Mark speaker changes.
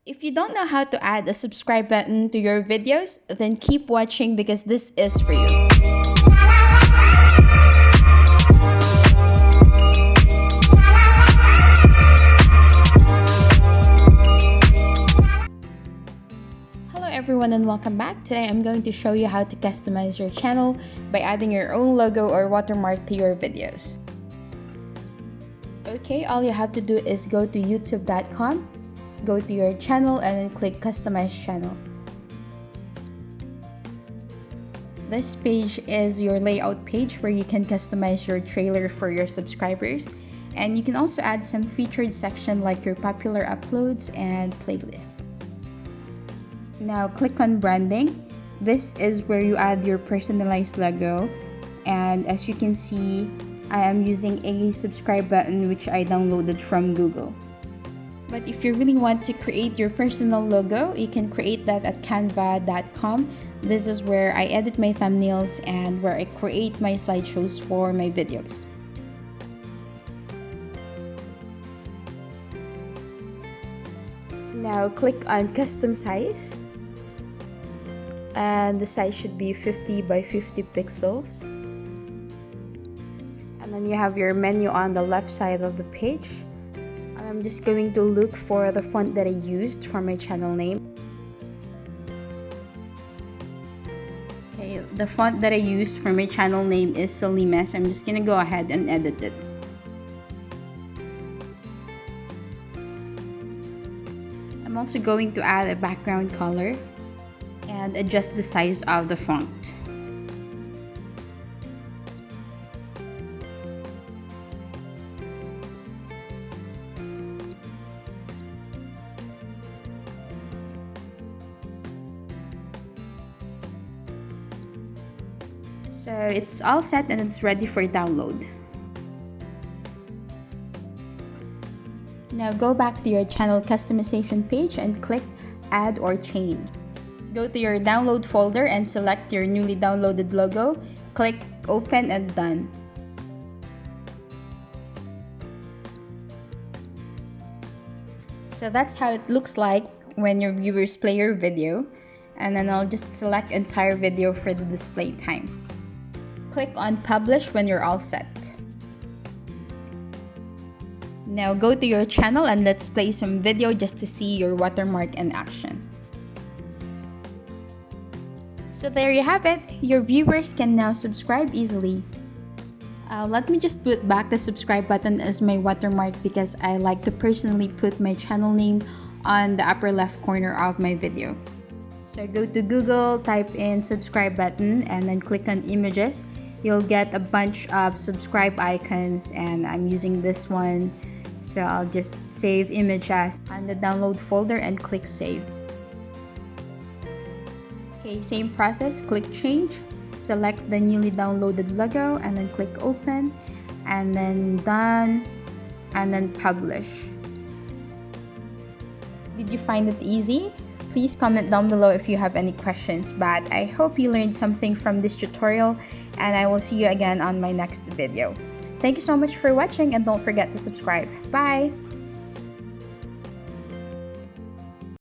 Speaker 1: If you don't know how to add a subscribe button to your videos, then keep watching because this is for you. Hello everyone and welcome back. Today I'm going to show you how to customize your channel by adding your own logo or watermark to your videos. Okay, all you have to do is go to youtube.com, go to your channel and then click customize channel. This page is your layout page where you can customize your trailer for your subscribers, and you can also add some featured section like your popular uploads and playlist. Now click on branding. This is where you add your personalized logo, and as you can see, I am using a subscribe button which I downloaded from Google. But if you really want to create your personal logo, you can create that at canva.com. This is where I edit my thumbnails and where I create my slideshows for my videos. Now click on custom size, and the size should be 50 by 50 pixels. And then you have your menu on the left side of the page. I'm just going to look for the font that I used for my channel name. Okay, the font that I used for my channel name is Salima, so I'm just gonna go ahead and edit it. I'm also going to add a background color and adjust the size of the font. So it's all set and it's ready for download. Now go back to your channel customization page and click add or change. Go to your download folder and select your newly downloaded logo. Click open and done. So that's how it looks like when your viewers play your video, and then I'll just select entire video for the display time. Click on publish when you're all set. Now go to your channel and let's play some video just to see your watermark in action. So there you have it. Your viewers can now subscribe easily. Let me just put back the subscribe button as my watermark because I like to personally put my channel name on the upper left corner of my video. So go to Google, type in subscribe button and then click on images. You'll get a bunch of subscribe icons and I'm using this one. So I'll just save image as on the download folder and click save. Okay, same process, click change, select the newly downloaded logo and then click open and then done and then publish. Did you find it easy? Please comment down below if you have any questions, but I hope you learned something from this tutorial and I will see you again on my next video. Thank you so much for watching and don't forget to subscribe. Bye!